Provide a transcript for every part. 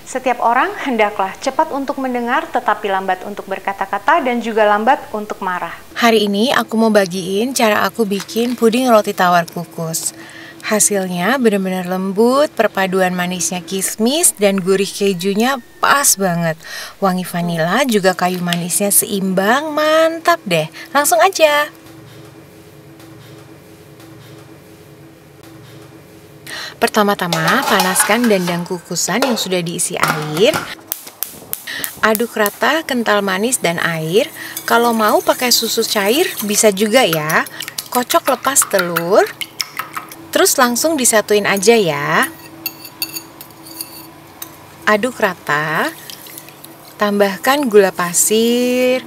Setiap orang hendaklah cepat untuk mendengar, tetapi lambat untuk berkata-kata, dan juga lambat untuk marah. Hari ini aku mau bagiin cara aku bikin puding roti tawar kukus. Hasilnya benar-benar lembut, perpaduan manisnya kismis dan gurih kejunya pas banget. Wangi vanila juga kayu manisnya seimbang, mantap deh. Langsung aja. Pertama-tama panaskan dandang kukusan yang sudah diisi air. Aduk rata kental manis dan air. Kalau mau pakai susu cair bisa juga ya. Kocok lepas telur. Terus langsung disatuin aja ya. Aduk rata. Tambahkan gula pasir.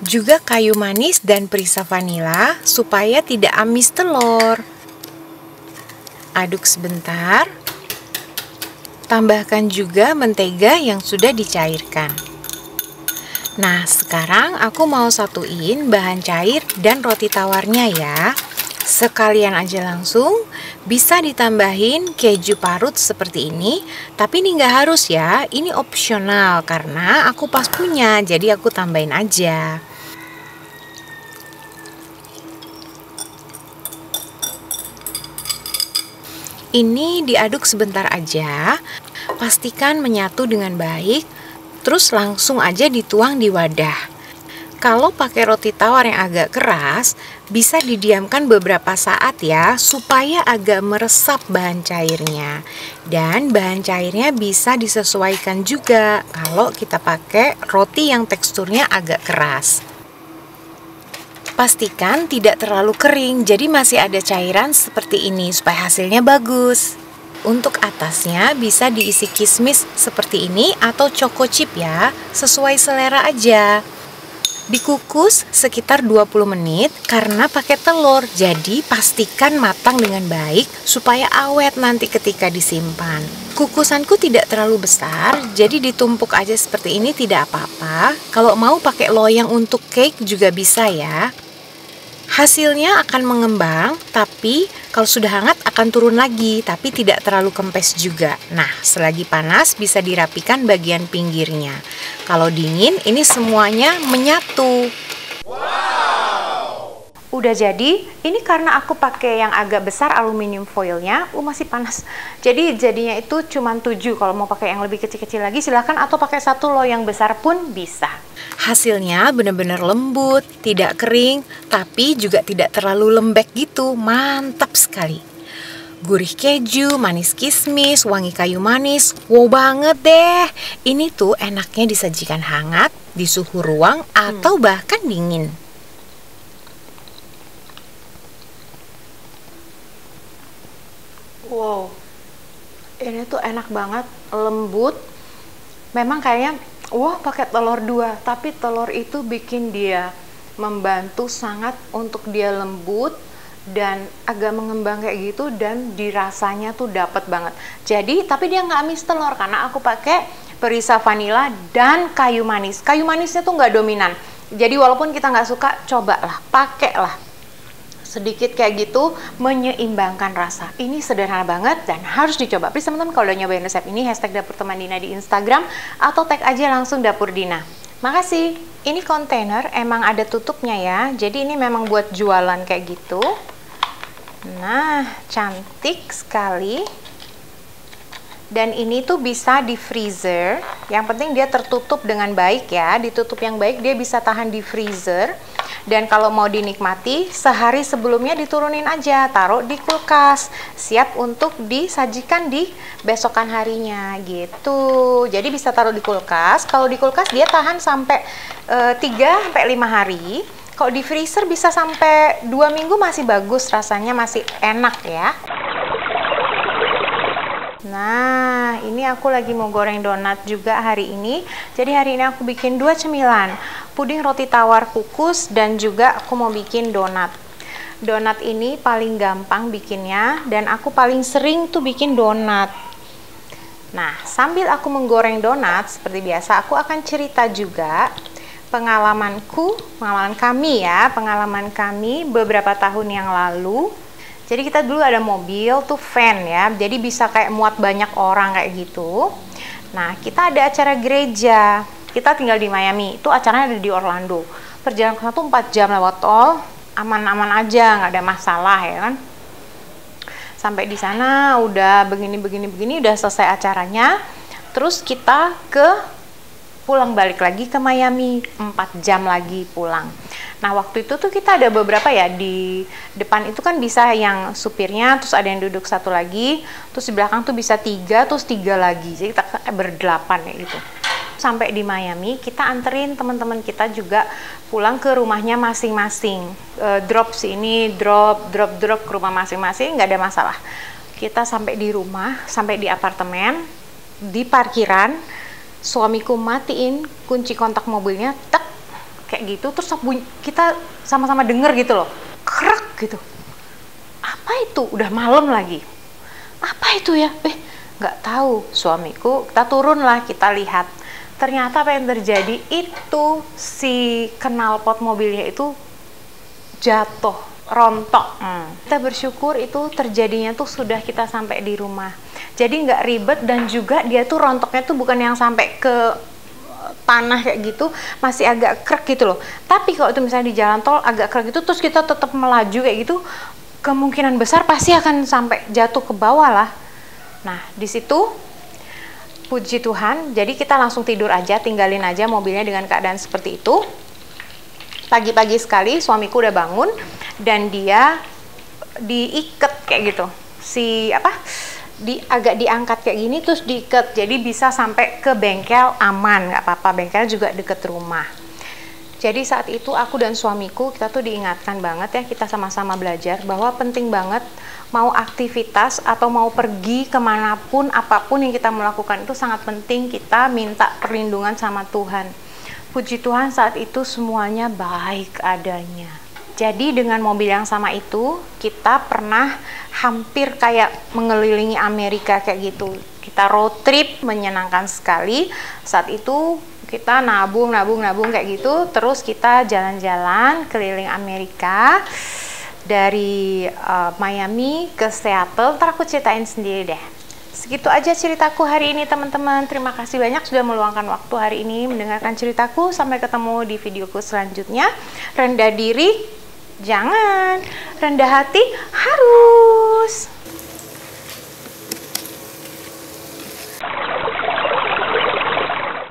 Juga kayu manis dan perisa vanila supaya tidak amis telur. Aduk sebentar. Tambahkan juga mentega yang sudah dicairkan. Nah, sekarang aku mau satuin bahan cair dan roti tawarnya ya. Sekalian aja langsung. Bisa ditambahin keju parut seperti ini, tapi ini nggak harus ya. Ini opsional karena aku pas punya, jadi aku tambahin aja. Ini diaduk sebentar aja, pastikan menyatu dengan baik, terus langsung aja dituang di wadah. Kalau pakai roti tawar yang agak keras, bisa didiamkan beberapa saat ya, supaya agak meresap bahan cairnya. Dan bahan cairnya bisa disesuaikan juga kalau kita pakai roti yang teksturnya agak keras. Pastikan tidak terlalu kering, jadi masih ada cairan seperti ini supaya hasilnya bagus. Untuk atasnya bisa diisi kismis seperti ini atau choco chip ya, sesuai selera aja. Dikukus sekitar 20 menit karena pakai telur, jadi pastikan matang dengan baik supaya awet nanti ketika disimpan. Kukusanku tidak terlalu besar, jadi ditumpuk aja seperti ini tidak apa-apa. Kalau mau pakai loyang untuk cake juga bisa ya. Hasilnya akan mengembang, tapi kalau sudah hangat akan turun lagi, tapi tidak terlalu kempes juga. Nah, selagi panas bisa dirapikan bagian pinggirnya. Kalau dingin, ini semuanya menyatu. Udah jadi, ini karena aku pakai yang agak besar aluminium foilnya, masih panas. Jadi jadinya itu cuma 7, kalau mau pakai yang lebih kecil-kecil lagi silahkan, atau pakai satu loyang besar pun bisa. Hasilnya benar-benar lembut, tidak kering, tapi juga tidak terlalu lembek gitu, mantap sekali. Gurih keju, manis kismis, wangi kayu manis, wow banget deh. Ini tuh enaknya disajikan hangat, di suhu ruang, atau bahkan dingin. Wow, ini tuh enak banget, lembut. Memang kayaknya, wah pakai telur 2, tapi telur itu bikin dia membantu sangat untuk dia lembut dan agak mengembang kayak gitu, dan dirasanya tuh dapet banget. Jadi, tapi dia nggak amis telur karena aku pakai perisa vanila dan kayu manis. Kayu manisnya tuh nggak dominan. Jadi walaupun kita nggak suka, cobalah, pakailah. Sedikit kayak gitu menyeimbangkan rasa. Ini sederhana banget dan harus dicoba. Please teman-teman kalau udah nyobain resep ini, hashtag Dapur Teman Dina di Instagram atau tag aja langsung Dapur Dina. Makasih. Ini kontainer emang ada tutupnya ya. Jadi ini memang buat jualan kayak gitu. Nah, cantik sekali. Dan ini tuh bisa di freezer. Yang penting dia tertutup dengan baik ya. Ditutup yang baik, dia bisa tahan di freezer. Dan kalau mau dinikmati, sehari sebelumnya diturunin aja, taruh di kulkas, siap untuk disajikan di besokan harinya gitu. Jadi bisa taruh di kulkas. Kalau di kulkas dia tahan sampai 3-5 hari. Kalau di freezer bisa sampai 2 minggu masih bagus, rasanya masih enak ya. Nah, ini aku lagi mau goreng donat juga hari ini. Jadi hari ini aku bikin 2 cemilan, puding roti tawar kukus dan juga aku mau bikin donat. Donat ini paling gampang bikinnya dan aku paling sering tuh bikin donat. Nah, sambil aku menggoreng donat seperti biasa, aku akan cerita juga pengalaman kami beberapa tahun yang lalu. Jadi kita dulu ada mobil tuh van ya, jadi bisa kayak muat banyak orang kayak gitu. Nah, kita ada acara gereja. Kita tinggal di Miami, itu acaranya ada di Orlando. Perjalanan ke sana tuh 4 jam lewat tol, aman-aman aja, nggak ada masalah ya kan. Sampai di sana udah begini, udah selesai acaranya. Terus kita pulang balik lagi ke Miami, 4 jam lagi pulang. Nah, waktu itu tuh kita ada beberapa ya, di depan itu kan bisa yang supirnya, terus ada yang duduk satu lagi, terus di belakang tuh bisa 3, terus 3 lagi. Jadi kita berdelapan ya gitu. Sampai di Miami, kita anterin teman-teman kita juga pulang ke rumahnya masing-masing. Drop sini, drop ke rumah masing-masing, nggak ada masalah. Kita sampai di rumah, sampai di apartemen, di parkiran, suamiku matiin kunci kontak mobilnya, tek, kayak gitu, terus kita sama-sama denger gitu loh, krek gitu. Apa itu? Udah malam lagi. Apa itu ya? Nggak tahu. Suamiku, kita turun lah, kita lihat. Ternyata apa yang terjadi itu si knalpot mobilnya itu jatuh, rontok. Kita bersyukur itu terjadinya tuh sudah kita sampai di rumah. Jadi nggak ribet dan juga dia tuh rontoknya tuh bukan yang sampai ke tanah kayak gitu, masih agak krek gitu loh. Tapi kalau itu misalnya di jalan tol agak krek gitu, terus kita tetap melaju kayak gitu, kemungkinan besar pasti akan sampai jatuh ke bawah lah. Nah, di situ puji Tuhan, jadi kita langsung tidur aja, tinggalin aja mobilnya dengan keadaan seperti itu. Pagi-pagi sekali suamiku udah bangun dan dia diikat kayak gitu. Agak diangkat kayak gini terus diikat, jadi bisa sampai ke bengkel aman, nggak apa-apa, bengkel juga deket rumah. Jadi saat itu aku dan suamiku kita tuh diingatkan banget ya, kita sama-sama belajar bahwa penting banget mau aktivitas atau mau pergi kemanapun, apapun yang kita melakukan itu sangat penting kita minta perlindungan sama Tuhan. Puji Tuhan saat itu semuanya baik adanya. Jadi dengan mobil yang sama itu, kita pernah hampir kayak mengelilingi Amerika kayak gitu. Kita road trip, menyenangkan sekali. Saat itu kita nabung kayak gitu. Terus kita jalan-jalan keliling Amerika. Dari Miami ke Seattle. Ntar aku ceritain sendiri deh. Segitu aja ceritaku hari ini teman-teman. Terima kasih banyak sudah meluangkan waktu hari ini mendengarkan ceritaku. Sampai ketemu di videoku selanjutnya. Rendah diri jangan, rendah hati harus.